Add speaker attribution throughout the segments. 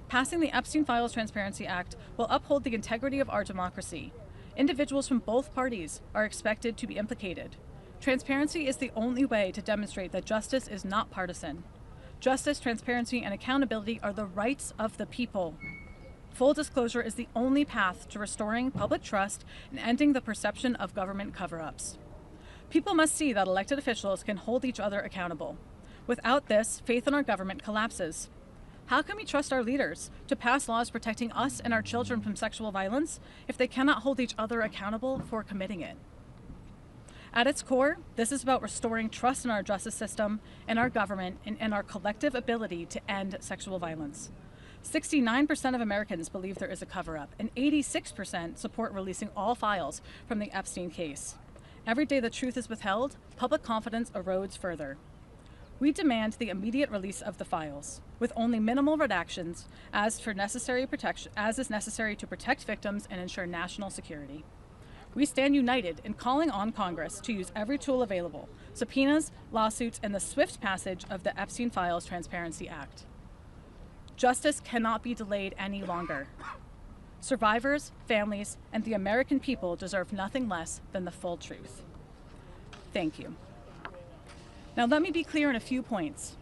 Speaker 1: passing the Epstein Files Transparency Act will uphold the integrity of our democracy. Individuals from both parties are expected to be implicated. Transparency is the only way to demonstrate that justice is not partisan. Justice, transparency, and accountability are the rights of the people. Full disclosure is the only path to restoring public trust and ending the perception of government cover-ups. People must see that elected officials can hold each other accountable. Without this, faith in our government collapses. How can we trust our leaders to pass laws protecting us and our children from sexual violence if they cannot hold each other accountable for committing it? At its core, this is about restoring trust in our justice system and our government and our collective ability to end sexual violence. 69% of Americans believe there is a cover-up, and 86% support releasing all files from the Epstein case. Every day the truth is withheld, public confidence erodes further. We demand the immediate release of the files, with only minimal redactions as is necessary to protect victims and ensure national security. We stand united in calling on Congress to use every tool available, subpoenas, lawsuits, and the swift passage of the Epstein Files Transparency Act. Justice cannot be delayed any longer. Survivors, families, and the American people deserve nothing less than the full truth. Thank you. Now let me be clear on a few points.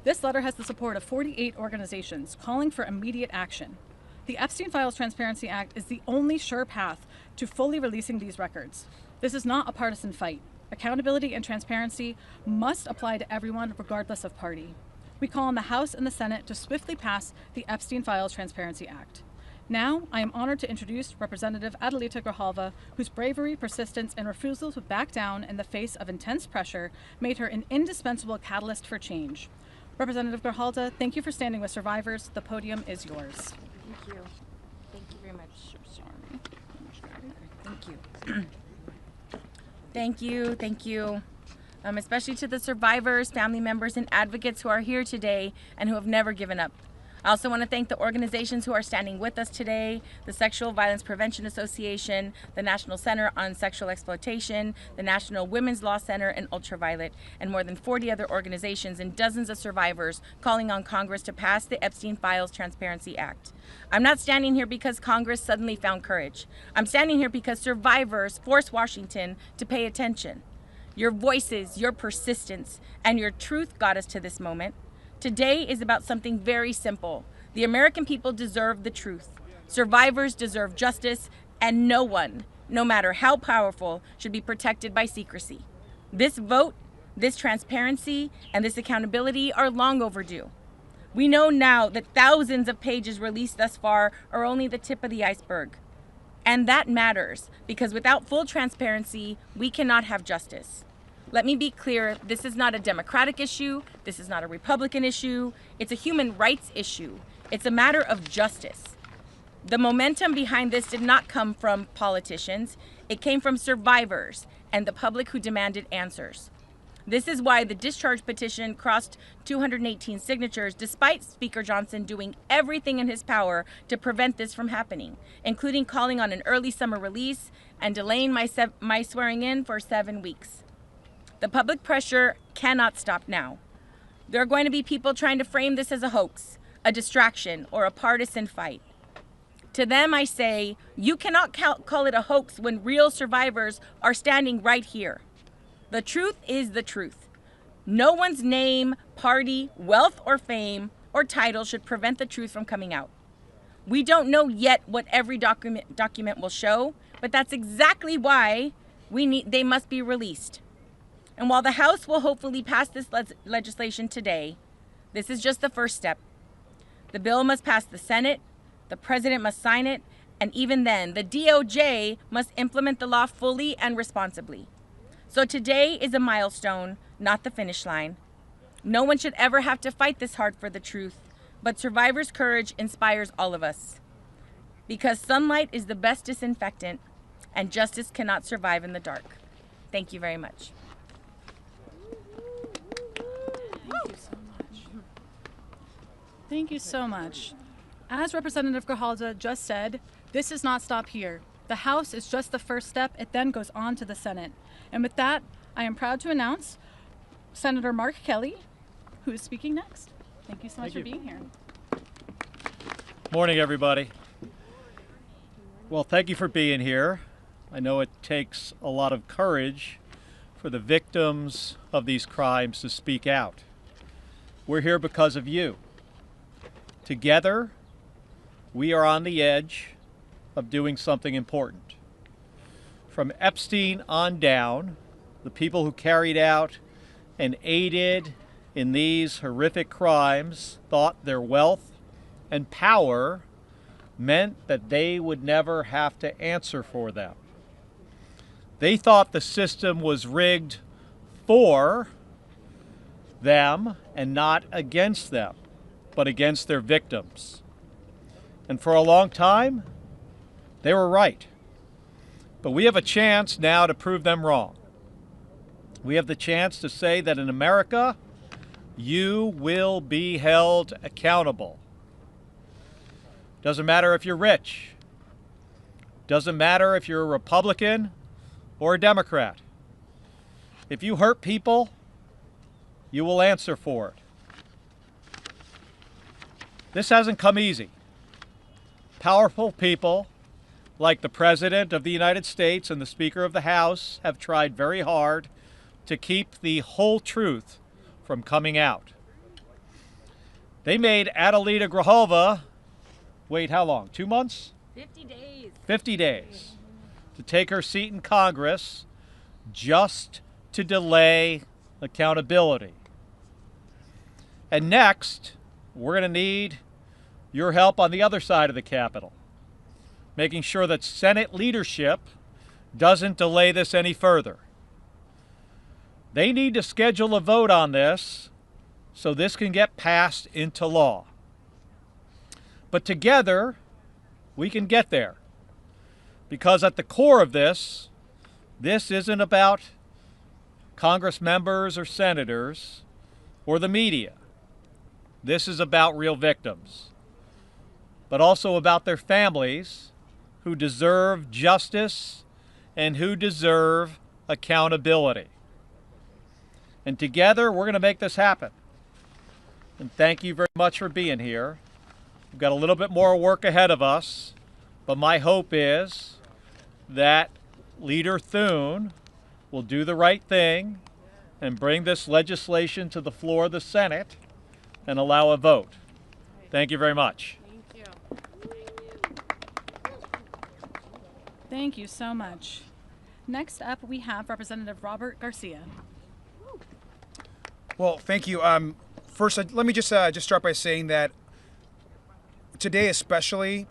Speaker 1: This letter has the support of 48 organizations calling for immediate action. The Epstein Files Transparency Act is the only sure path to fully releasing these records. This is not a partisan fight. Accountability and transparency must apply to everyone regardless of party. We call on the House and the Senate to swiftly pass the Epstein Files Transparency Act. Now, I am honored to introduce Representative Adelita Grijalva, whose bravery, persistence, and refusal to back down in the face of intense pressure made her an indispensable catalyst for change. Representative Grijalva, thank you for standing with survivors. The podium is yours.
Speaker 2: Thank you. Thank you very much. Thank you. Thank you. Especially to the survivors, family members, and advocates who are here today and who have never given up. I also want to thank the organizations who are standing with us today, the Sexual Violence Prevention Association, the National Center on Sexual Exploitation, the National Women's Law Center, and Ultraviolet, and more than 40 other organizations and dozens of survivors calling on Congress to pass the Epstein Files Transparency Act. I'm not standing here because Congress suddenly found courage. I'm standing here because survivors forced Washington to pay attention. Your voices, your persistence, and your truth got us to this moment. Today is about something very simple. The American people deserve the truth. Survivors deserve justice, and no one, no matter how powerful, should be protected by secrecy. This vote, this transparency, and this accountability are long overdue. We know now that thousands of pages released thus far are only the tip of the iceberg. And that matters, because without full transparency, we cannot have justice. Let me be clear, this is not a Democratic issue, this is not a Republican issue, it's a human rights issue. It's a matter of justice. The momentum behind this did not come from politicians, it came from survivors and the public who demanded answers. This is why the discharge petition crossed 218 signatures, despite Speaker Johnson doing everything in his power to prevent this from happening, including calling on an early summer release and delaying my swearing in for 7 weeks. The public pressure cannot stop now. There are going to be people trying to frame this as a hoax, a distraction, or a partisan fight. To them, I say, you cannot call it a hoax when real survivors are standing right here. The truth is the truth. No one's name, party, wealth, or fame, or title should prevent the truth from coming out. We don't know yet what every document will show, but that's exactly why they must be released. And while the House will hopefully pass this legislation today, this is just the first step. The bill must pass the Senate, the President must sign it, and even then, the DOJ must implement the law fully and responsibly. So today is a milestone, not the finish line. No one should ever have to fight this hard for the truth, but survivors' courage inspires all of us. Because sunlight is the best disinfectant, and justice cannot survive in the dark. Thank you very much.
Speaker 1: Thank you so much. As Representative Grijalva just said, this does not stop here. The House is just the first step. It then goes on to the Senate. And with that, I am proud to announce Senator Mark Kelly, who is speaking next. Thank you so much for being here.
Speaker 3: Morning, everybody. Well, thank you for being here. I know it takes a lot of courage for the victims of these crimes to speak out. We're here because of you. Together, we are on the edge of doing something important. From Epstein on down, the people who carried out and aided in these horrific crimes thought their wealth and power meant that they would never have to answer for them. They thought the system was rigged for them and not against them, but against their victims. And for a long time, they were right. But we have a chance now to prove them wrong. We have the chance to say that in America, you will be held accountable. Doesn't matter if you're rich. Doesn't matter if you're a Republican or a Democrat. If you hurt people, you will answer for it. This hasn't come easy. Powerful people like the President of the United States and the Speaker of the House have tried very hard to keep the whole truth from coming out. They made Adelita Grijalva wait how long? 2 months?
Speaker 2: 50 days.
Speaker 3: 50 days to take her seat in Congress just to delay accountability. And next, we're going to need your help on the other side of the Capitol, making sure that Senate leadership doesn't delay this any further. They need to schedule a vote on this so this can get passed into law. But together, we can get there. Because at the core of this isn't about Congress members or senators or the media. This is about real victims, but also about their families who deserve justice and who deserve accountability. And together, we're going to make this happen. And thank you very much for being here. We've got a little bit more work ahead of us, but my hope is that Leader Thune will do the right thing and bring this legislation to the floor of the Senate and allow a vote. Thank you very much.
Speaker 1: Thank you. Thank you so much. Next up, we have Representative Robert Garcia.
Speaker 4: Well, thank you. First, let me just start by saying that today, especially,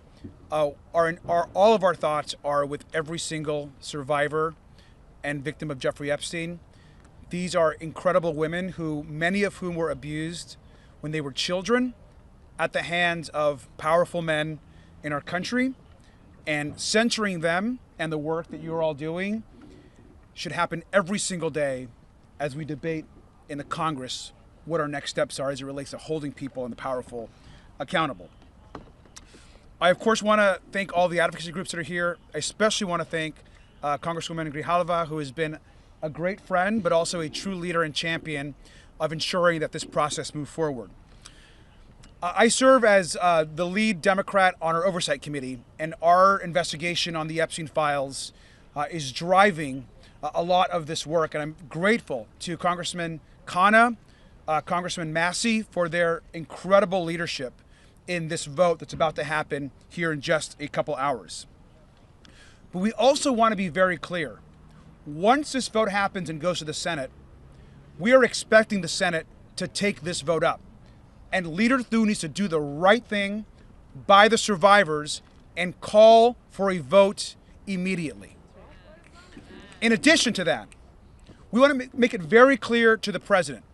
Speaker 4: all of our thoughts are with every single survivor and victim of Jeffrey Epstein. These are incredible women who, many of whom were abused when they were children at the hands of powerful men in our country, and censoring them and the work that you're all doing should happen every single day as we debate in the Congress what our next steps are as it relates to holding people and the powerful accountable. I, of course, want to thank all the advocacy groups that are here. I especially want to thank Congresswoman Grijalva, who has been a great friend, but also a true leader and champion of ensuring that this process moves forward. I serve as the lead Democrat on our Oversight Committee, and our investigation on the Epstein files is driving a lot of this work. And I'm grateful to Congressman Khanna, Congressman Massey for their incredible leadership in this vote that's about to happen here in just a couple hours. But we also want to be very clear. Once this vote happens and goes to the Senate, we are expecting the Senate to take this vote up. And Leader Thune needs to do the right thing by the survivors and call for a vote immediately. In addition to that, we want to make it very clear to the president.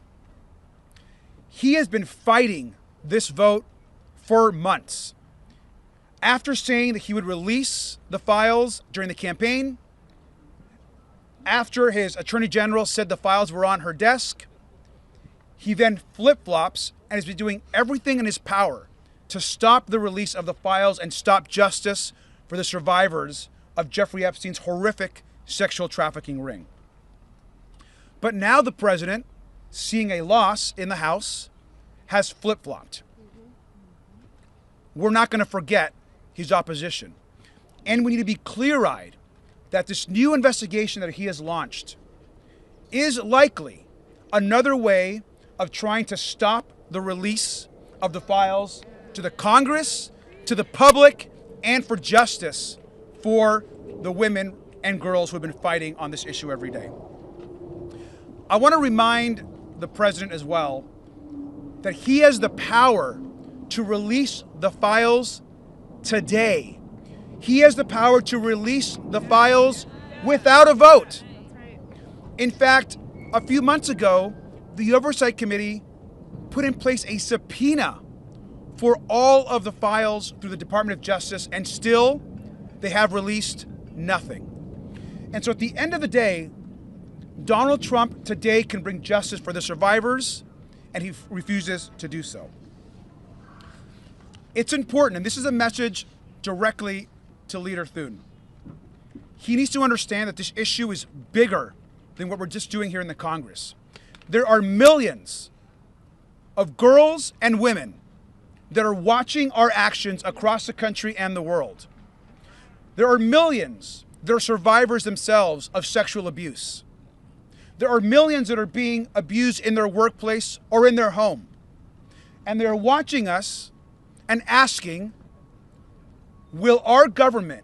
Speaker 4: He has been fighting this vote for months. After saying that he would release the files during the campaign, after his attorney general said the files were on her desk, he then flip-flops and has been doing everything in his power to stop the release of the files and stop justice for the survivors of Jeffrey Epstein's horrific sexual trafficking ring. But now the president, seeing a loss in the House, has flip-flopped. we're not going to forget his opposition. And we need to be clear-eyed that this new investigation that he has launched is likely another way of trying to stop the release of the files to the Congress, to the public, and for justice for the women and girls who have been fighting on this issue every day. I want to remind the president as well that he has the power to release the files today. He has the power to release the files without a vote. In fact, a few months ago, the Oversight Committee put in place a subpoena for all of the files through the Department of Justice, and still they have released nothing. And so at the end of the day, Donald Trump today can bring justice for the survivors, and he refuses to do so. It's important, and this is a message directly to Leader Thune. He needs to understand that this issue is bigger than what we're just doing here in the Congress. There are millions of girls and women that are watching our actions across the country and the world. There are millions that are survivors themselves of sexual abuse. There are millions that are being abused in their workplace or in their home. And they're watching us and asking, will our government,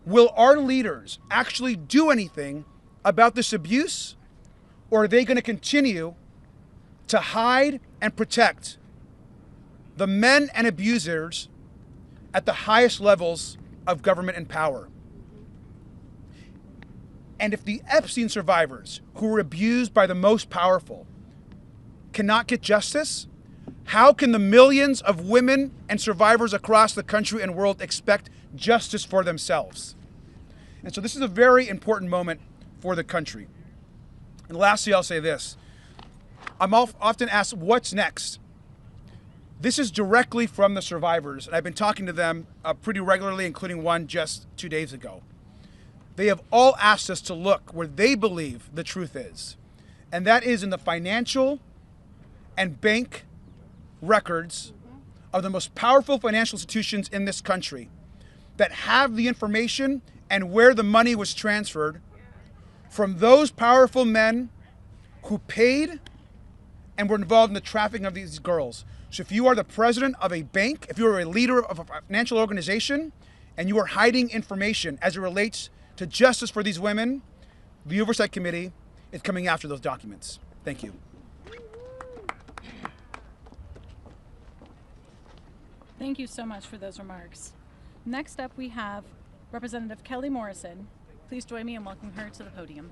Speaker 4: will our leaders actually do anything about this abuse? Or are they going to continue to hide and protect the men and abusers at the highest levels of government and power? And if the Epstein survivors who were abused by the most powerful cannot get justice, how can the millions of women and survivors across the country and world expect justice for themselves? And so this is a very important moment for the country. And lastly, I'll say this. I'm often asked, what's next? This is directly from the survivors, and I've been talking to them pretty regularly, including one just 2 days ago. They have all asked us to look where they believe the truth is, and that is in the financial and bank records of the most powerful financial institutions in this country that have the information and where the money was transferred from those powerful men who paid and were involved in the trafficking of these girls. So if you are the president of a bank, if you are a leader of a financial organization, and you are hiding information as it relates to justice for these women, the Oversight Committee is coming after those documents. Thank you.
Speaker 1: Thank you so much for those remarks. Next up, we have Representative Kelly Morrison. Please join me in welcoming her to the podium.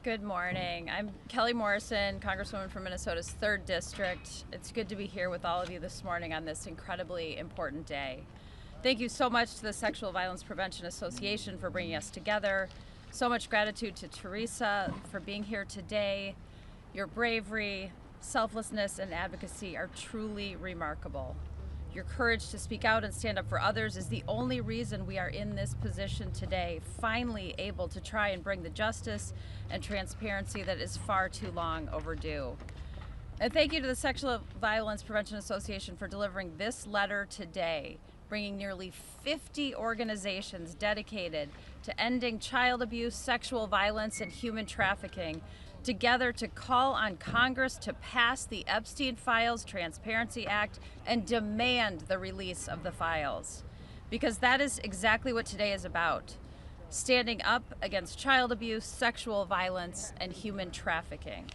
Speaker 5: Good morning. I'm Kelly Morrison, Congresswoman from Minnesota's 3rd District. It's good to be here with all of you this morning on this incredibly important day. Thank you so much to the Sexual Violence Prevention Association for bringing us together. So much gratitude to Teresa for being here today. Your bravery, selflessness, and advocacy are truly remarkable. Your courage to speak out and stand up for others is the only reason we are in this position today, finally able to try and bring the justice and transparency that is far too long overdue. And thank you to the Sexual Violence Prevention Association for delivering this letter today, bringing nearly 50 organizations dedicated to ending child abuse, sexual violence, and human trafficking together to call on Congress to pass the Epstein Files Transparency Act and demand the release of the files. Because that is exactly what today is about. Standing up against child abuse, sexual violence, and human trafficking.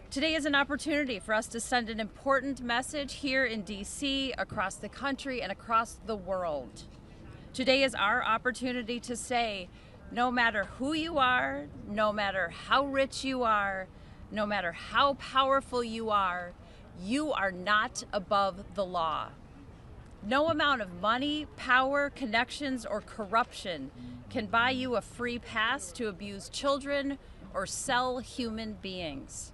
Speaker 5: Today is an opportunity for us to send an important message here in DC, across the country, and across the world. Today is our opportunity to say, no matter who you are, no matter how rich you are, no matter how powerful you are not above the law. No amount of money, power, connections, or corruption can buy you a free pass to abuse children or sell human beings.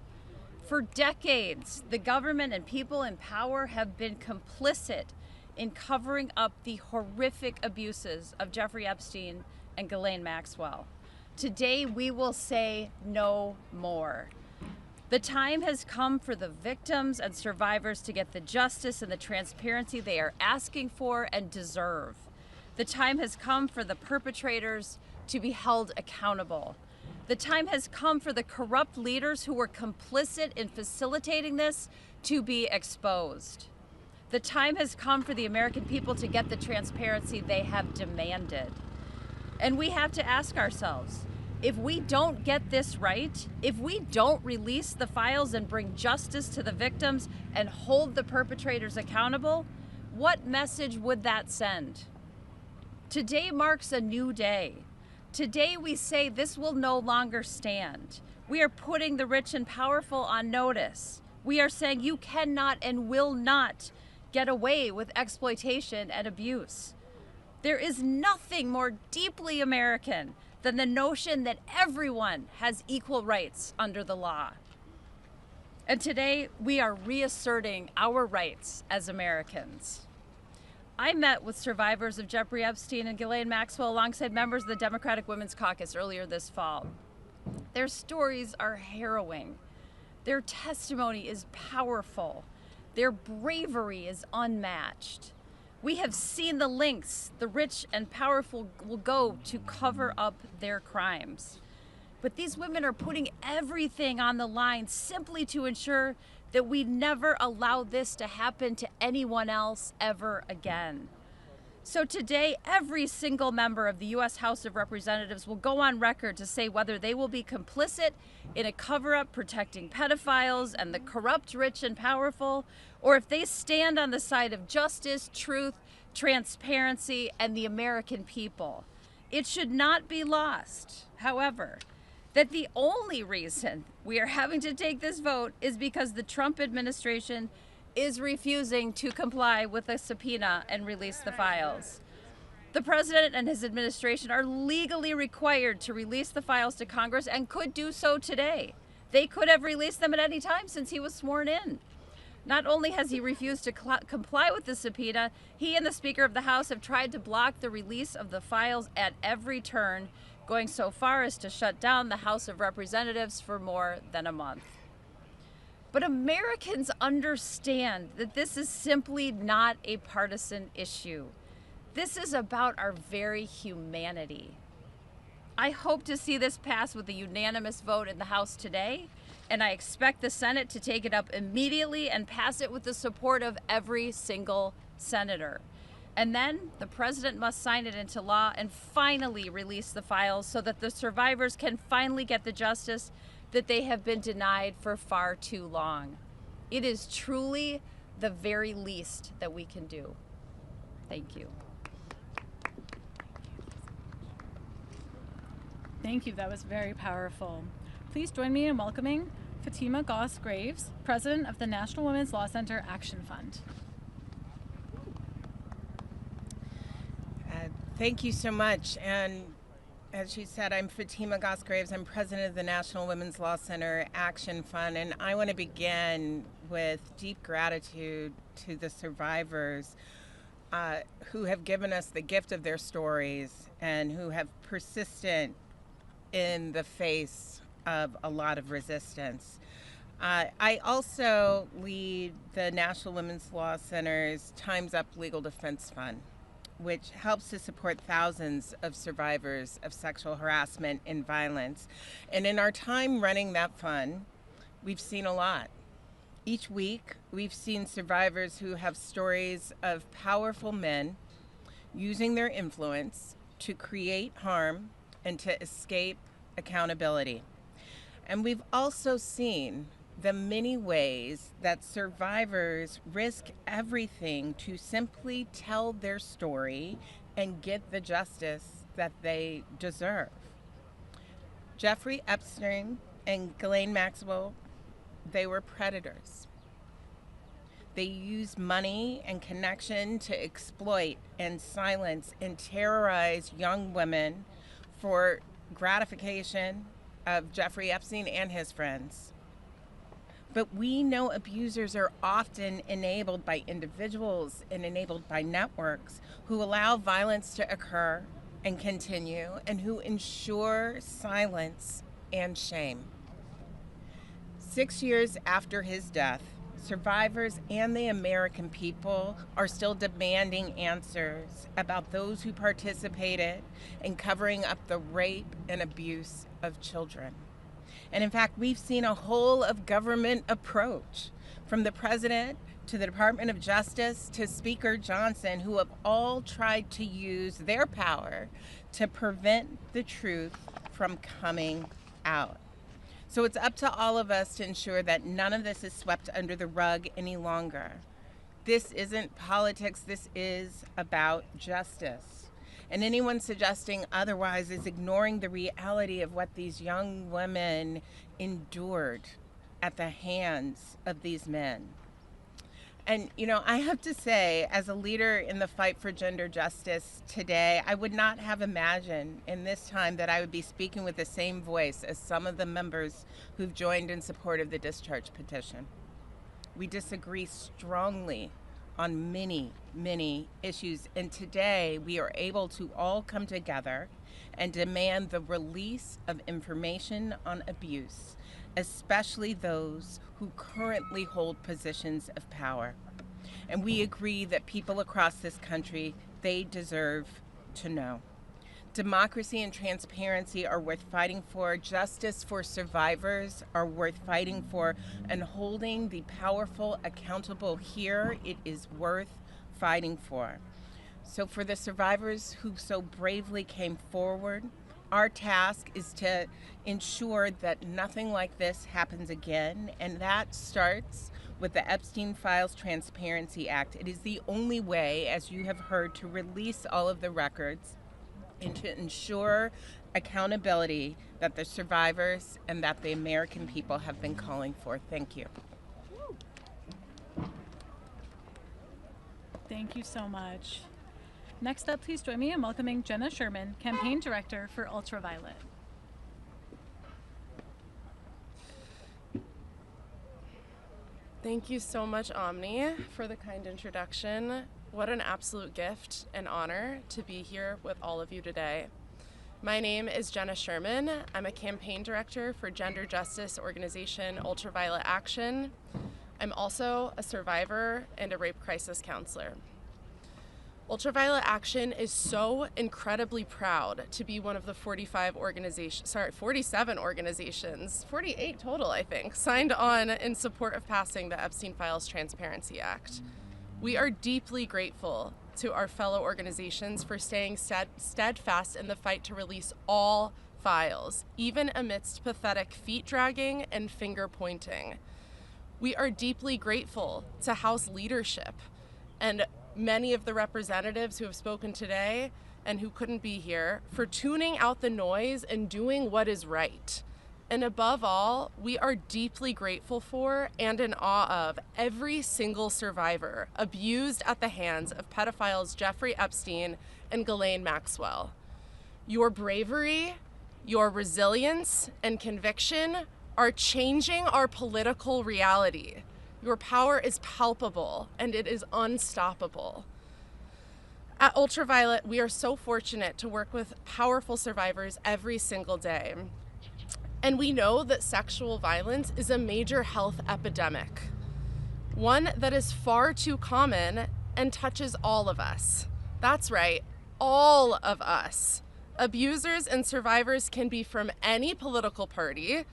Speaker 5: For decades, the government and people in power have been complicit in covering up the horrific abuses of Jeffrey Epstein and Ghislaine Maxwell. Today, we will say no more. The time has come for the victims and survivors to get the justice and the transparency they are asking for and deserve. The time has come for the perpetrators to be held accountable. The time has come for the corrupt leaders who were complicit in facilitating this to be exposed. The time has come for the American people to get the transparency they have demanded. And we have to ask ourselves, if we don't get this right, if we don't release the files and bring justice to the victims and hold the perpetrators accountable, what message would that send? Today marks a new day. Today we say this will no longer stand. We are putting the rich and powerful on notice. We are saying you cannot and will not get away with exploitation and abuse. There is nothing more deeply American than the notion that everyone has equal rights under the law. And today we are reasserting our rights as Americans. I met with survivors of Jeffrey Epstein and Ghislaine Maxwell alongside members of the Democratic Women's Caucus earlier this fall. Their stories are harrowing. Their testimony is powerful. Their bravery is unmatched. We have seen the lengths the rich and powerful will go to cover up their crimes. But these women are putting everything on the line simply to ensure that we never allow this to happen to anyone else ever again. So today, every single member of the U.S. House of Representatives will go on record to say whether they will be complicit in a cover-up protecting pedophiles and the corrupt, rich, and powerful, or if they stand on the side of justice, truth, transparency, and the American people. It should not be lost, however, that the only reason we are having to take this vote is because the Trump administration is refusing to comply with a subpoena and release the files. The president and his administration are legally required to release the files to Congress and could do so today. They could have released them at any time since he was sworn in. Not only has he refused to comply with the subpoena, he and the Speaker of the House have tried to block the release of the files at every turn, going so far as to shut down the House of Representatives for more than a month. But Americans understand that this is simply not a partisan issue. This is about our very humanity. I hope to see this pass with a unanimous vote in the House today, and I expect the Senate to take it up immediately and pass it with the support of every single senator. And then the president must sign it into law and finally release the files so that the survivors can finally get the justice that they have been denied for far too long. It is truly the very least that we can do. Thank you.
Speaker 1: Thank you, that was very powerful. Please join me in welcoming Fatima Goss-Graves, President of the National Women's Law Center Action Fund.
Speaker 6: Thank you so much. And as she said, I'm Fatima Goss-Graves. I'm president of the National Women's Law Center Action Fund, and I want to begin with deep gratitude to the survivors who have given us the gift of their stories and who have persistent in the face of a lot of resistance. I also lead the National Women's Law Center's Time's Up Legal Defense Fund, which helps to support thousands of survivors of sexual harassment and violence. And in our time running that fund, we've seen a lot. Each week, we've seen survivors who have stories of powerful men using their influence to create harm and to escape accountability. And we've also seen the many ways that survivors risk everything to simply tell their story and get the justice that they deserve. Jeffrey Epstein and Ghislaine Maxwell, they were predators. They used money and connection to exploit and silence and terrorize young women for gratification of Jeffrey Epstein and his friends. But we know abusers are often enabled by individuals and enabled by networks who allow violence to occur and continue and who ensure silence and shame. 6 years after his death, survivors and the American people are still demanding answers about those who participated in covering up the rape and abuse of children. And in fact, we've seen a whole of government approach, from the president to the Department of Justice to Speaker Johnson, who have all tried to use their power to prevent the truth from coming out. So it's up to all of us to ensure that none of this is swept under the rug any longer. This isn't politics, this is about justice. And anyone suggesting otherwise is ignoring the reality of what these young women endured at the hands of these men. And, you know, I have to say, as a leader in the fight for gender justice today, I would not have imagined in this time that I would be speaking with the same voice as some of the members who've joined in support of the discharge petition. We disagree strongly on many, many issues, and today we are able to all come together and demand the release of information on abuse, especially those who currently hold positions of power. And we agree that people across this country, they deserve to know. Democracy and transparency are worth fighting for. Justice for survivors are worth fighting for. And holding the powerful accountable here, it is worth fighting for. So for the survivors who so bravely came forward, our task is to ensure that nothing like this happens again, and that starts with the Epstein Files Transparency Act. It is the only way, as you have heard, to release all of the records and to ensure accountability that the survivors and that the American people have been calling for. Thank you.
Speaker 1: Thank you so much. Next up, please join me in welcoming Jenna Sherman, Campaign Director for Ultraviolet.
Speaker 7: Thank you so much, Omni, for the kind introduction. What an absolute gift and honor to be here with all of you today. My name is Jenna Sherman. I'm a campaign director for gender justice organization Ultraviolet Action. I'm also a survivor and a rape crisis counselor. Ultraviolet Action is so incredibly proud to be one of the 47 organizations, 48 total, I think, signed on in support of passing the Epstein Files Transparency Act. We are deeply grateful to our fellow organizations for staying steadfast in the fight to release all files, even amidst pathetic feet dragging and finger pointing. We are deeply grateful to House leadership and many of the representatives who have spoken today and who couldn't be here for tuning out the noise and doing what is right. And above all, we are deeply grateful for and in awe of every single survivor abused at the hands of pedophiles Jeffrey Epstein and Ghislaine Maxwell. Your bravery, your resilience, and conviction are changing our political reality. Your power is palpable and it is unstoppable. At Ultraviolet, we are so fortunate to work with powerful survivors every single day. And we know that sexual violence is a major health epidemic, one that is far too common and touches all of us. That's right, all of us. Abusers and survivors can be from any political party,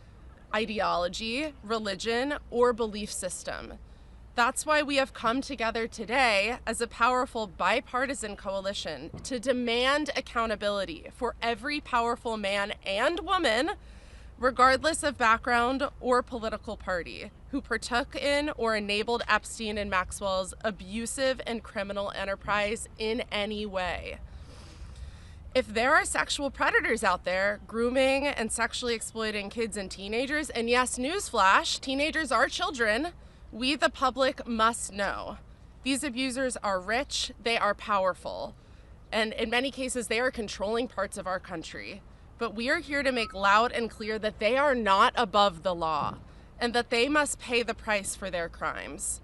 Speaker 7: ideology, religion, or belief system. That's why we have come together today as a powerful bipartisan coalition to demand accountability for every powerful man and woman, regardless of background or political party, who partook in or enabled Epstein and Maxwell's abusive and criminal enterprise in any way. If there are sexual predators out there grooming and sexually exploiting kids and teenagers, and yes, newsflash, teenagers are children, we the public must know. These abusers are rich, they are powerful, and in many cases they are controlling parts of our country. But we are here to make loud and clear that they are not above the law and that they must pay the price for their crimes.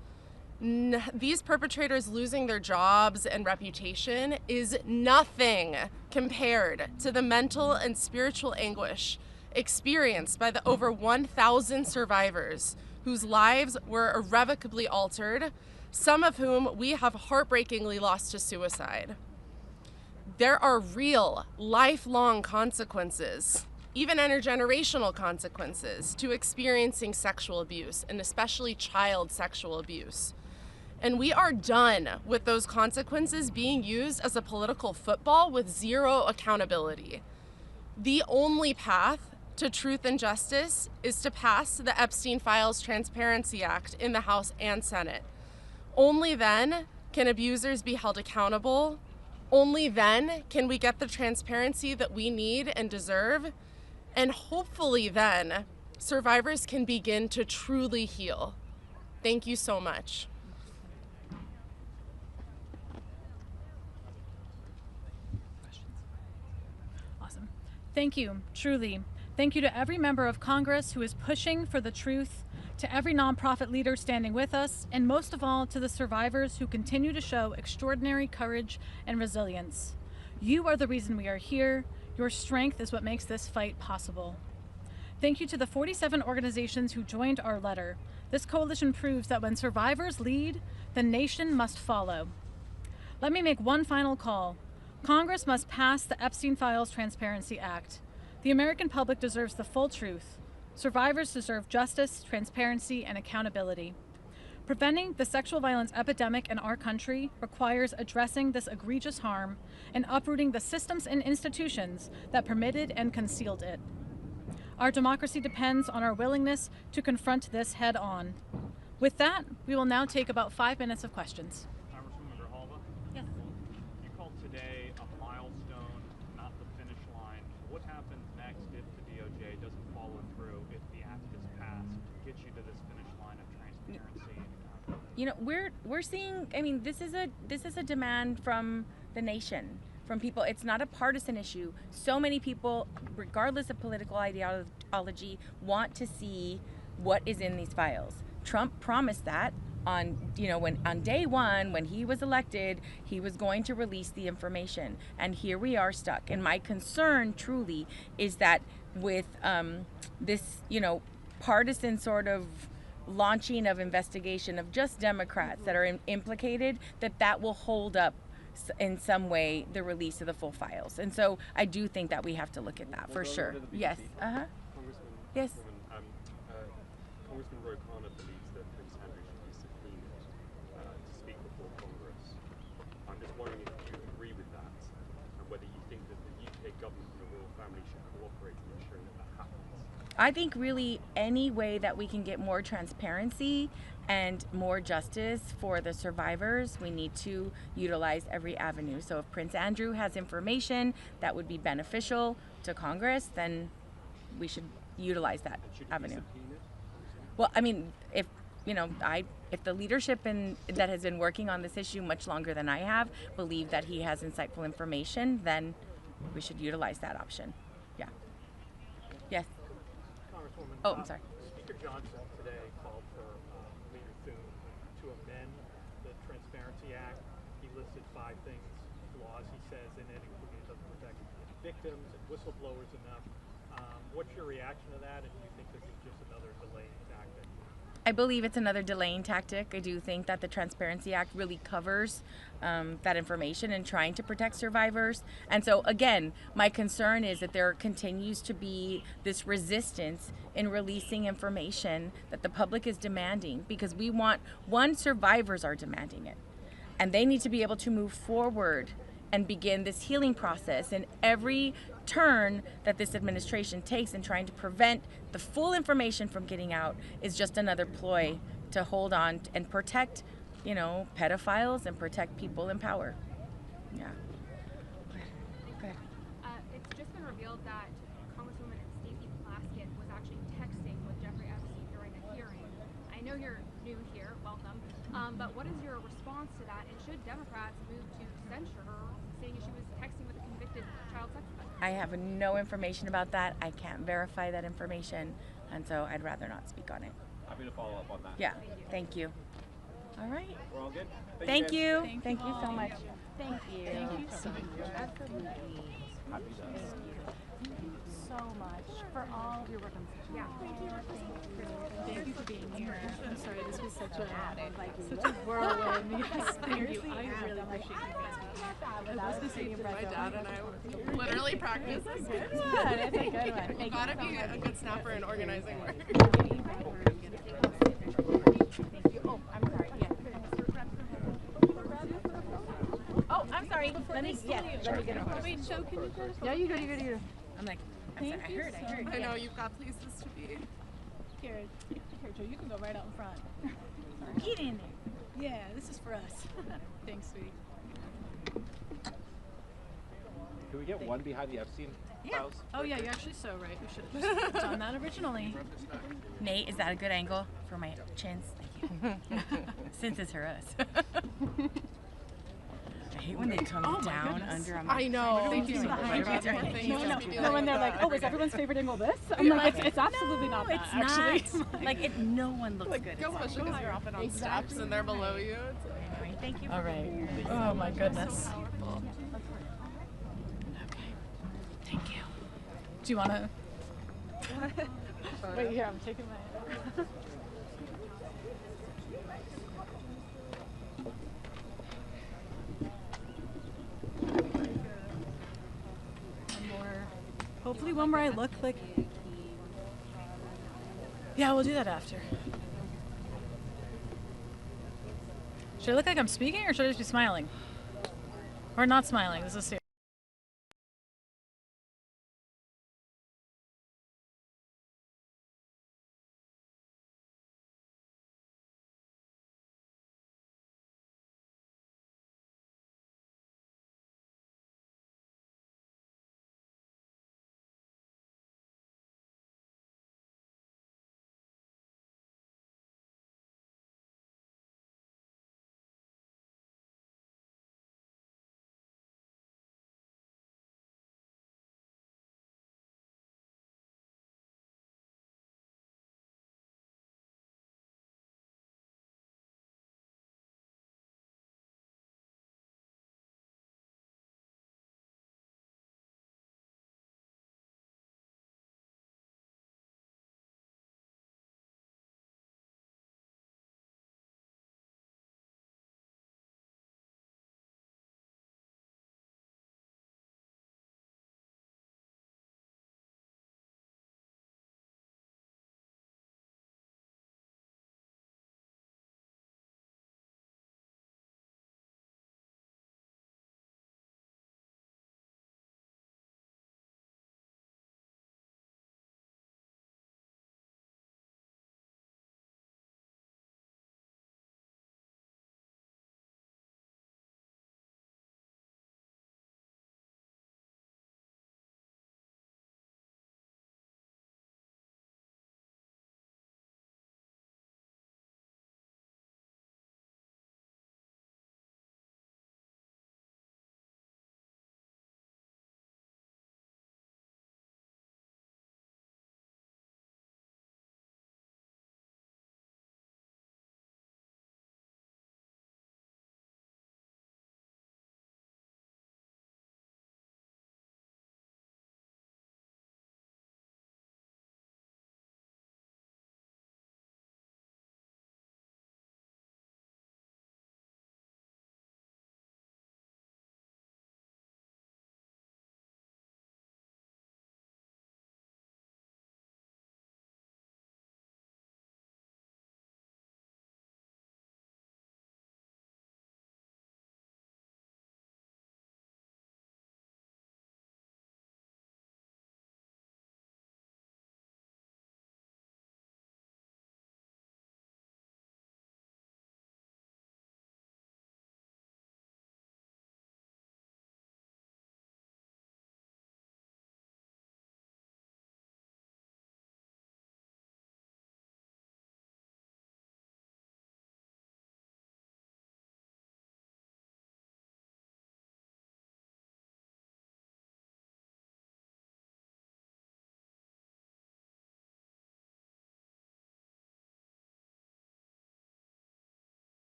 Speaker 7: These perpetrators losing their jobs and reputation is nothing compared to the mental and spiritual anguish experienced by the over 1,000 survivors whose lives were irrevocably altered, some of whom we have heartbreakingly lost to suicide. There are real, lifelong consequences, even intergenerational consequences, to experiencing sexual abuse, and especially child sexual abuse. And we are done with those consequences being used as a political football with zero accountability. The only path to truth and justice is to pass the Epstein Files Transparency Act in the House and Senate. Only then can abusers be held accountable. Only then can we get the transparency that we need and deserve. And hopefully then, survivors can begin to truly heal. Thank you so much.
Speaker 1: Awesome. Thank you, truly. Thank you to every member of Congress who is pushing for the truth, to every nonprofit leader standing with us, and most of all, to the survivors who continue to show extraordinary courage and resilience. You are the reason we are here. Your strength is what makes this fight possible. Thank you to the 47 organizations who joined our letter. This coalition proves that when survivors lead, the nation must follow. Let me make one final call. Congress must pass the Epstein Files Transparency Act. The American public deserves the full truth. Survivors deserve justice, transparency, and accountability. Preventing the sexual violence epidemic in our country requires addressing this egregious harm and uprooting the systems and institutions that permitted and concealed it. Our democracy depends on our willingness to confront this head on. With that, we will now take about 5 minutes of questions.
Speaker 3: Congresswoman Grijalva?
Speaker 1: Yes.
Speaker 3: You called today a milestone, not the finish line. What happens next if the DOJ doesn't follow through, if the act is passed, to get you to this finish line of transparency and accountability?
Speaker 2: You know, we're seeing, I mean, this is a demand from the nation, from people. It's not a partisan issue. So many people, regardless of political ideology, want to see what is in these files. Trump promised that on day one, when he was elected, he was going to release the information, and here we are stuck. And my concern truly is that with this, partisan sort of launching of investigation of just Democrats that are implicated, that will hold up in some way the release of the full files. And so I do think that we have to look at that for sure. Yes. Yes.
Speaker 8: Congressman Roy Connor believes that Prince Andrew should be subpoenaed to speak before Congress. I'm just wondering if you agree with that, and whether you think that the UK government and the royal family should cooperate in ensuring that happens.
Speaker 2: I think really any way that we can get more transparency and more justice for the survivors, we need to utilize every avenue. So if Prince Andrew has information that would be beneficial to Congress, then we should utilize that avenue. Well, I mean, if the leadership that has been working on this issue much longer than I have believe that he has insightful information, then we should utilize that option. Yeah. Yes.
Speaker 3: Congresswoman,
Speaker 2: Oh, I'm sorry.
Speaker 3: Speaker Johnson today called for Leader Thune to amend the Transparency Act. He listed 5 flaws, he says, in it, including it doesn't protect victims and whistleblowers enough. What's your reaction to that, and do you think this is just another delaying tactic?
Speaker 2: I believe it's another delaying tactic. I do think that the Transparency Act really covers that information and trying to protect survivors. And so, again, my concern is that there continues to be this resistance in releasing information that the public is demanding, because survivors are demanding it. And they need to be able to move forward and begin this healing process. And every turn that this administration takes in trying to prevent the full information from getting out is just another ploy to hold on and protect, pedophiles and protect people in power. Yeah. Go ahead.
Speaker 9: It's just been revealed that Congresswoman Stacey Plaskett was actually texting with Jeffrey Epstein during a hearing. I know you're new here, welcome, but what is your response to that? And should Democrats move to censure her, saying she was texting with a convicted child sex offender?
Speaker 2: I have no information about that. I can't verify that information, and so I'd rather not speak on it.
Speaker 8: Happy to follow up on that.
Speaker 2: Yeah, thank you. All right.
Speaker 8: We're all good?
Speaker 2: Thank you.
Speaker 1: Thank you
Speaker 2: Thank you so
Speaker 1: all.
Speaker 2: much. Thank you.
Speaker 1: Thank you so much.
Speaker 2: Absolutely. Thank you so much for all of your work on this. Yeah.
Speaker 1: Thank you for being here. I'm sorry, this was such a whirlwind. Yes, thank you. I really appreciate you guys being here. I was going to say
Speaker 7: My dad and I literally practice.
Speaker 2: It's a good one. It's a good one.
Speaker 7: You gotta be a good snapper in organizing work.
Speaker 2: Thank you. Oh, I'm sorry. Yes. Oh, I'm sorry. Let me get it.
Speaker 1: Wait, Joe, can you go to
Speaker 2: Yeah, you go. I'm like, I'm sorry. I heard.
Speaker 7: I know you've got places to be.
Speaker 1: Here, Joe, you can go right out in front.
Speaker 2: Get in there.
Speaker 1: Yeah, this is for us. Thanks, sweetie.
Speaker 10: Can we get one behind the Epstein files?
Speaker 1: Oh yeah, you're actually so right. We should have just done that originally.
Speaker 2: Nate, is that a good angle for my chins? Thank you. Since it's for us. I hate when they come down under a
Speaker 7: I know.
Speaker 1: Thank you so much.
Speaker 7: No,
Speaker 1: when they're like, oh, is everyone's favorite angle this? I'm like, it's absolutely not that,
Speaker 2: it's
Speaker 1: actually.
Speaker 2: not. Like, no one looks good.
Speaker 7: Especially because you're often on steps and they're below you. It's like,
Speaker 2: Anyway, thank you for
Speaker 1: All
Speaker 2: being
Speaker 1: right.
Speaker 2: here.
Speaker 1: Oh my goodness.
Speaker 7: powerful.
Speaker 1: Okay. Thank you. Do you want to? Wait, here, I'm taking my. Hopefully one where I look like... Yeah, we'll do that after. Should I look like I'm speaking or should I just be smiling? Or not smiling? This is serious.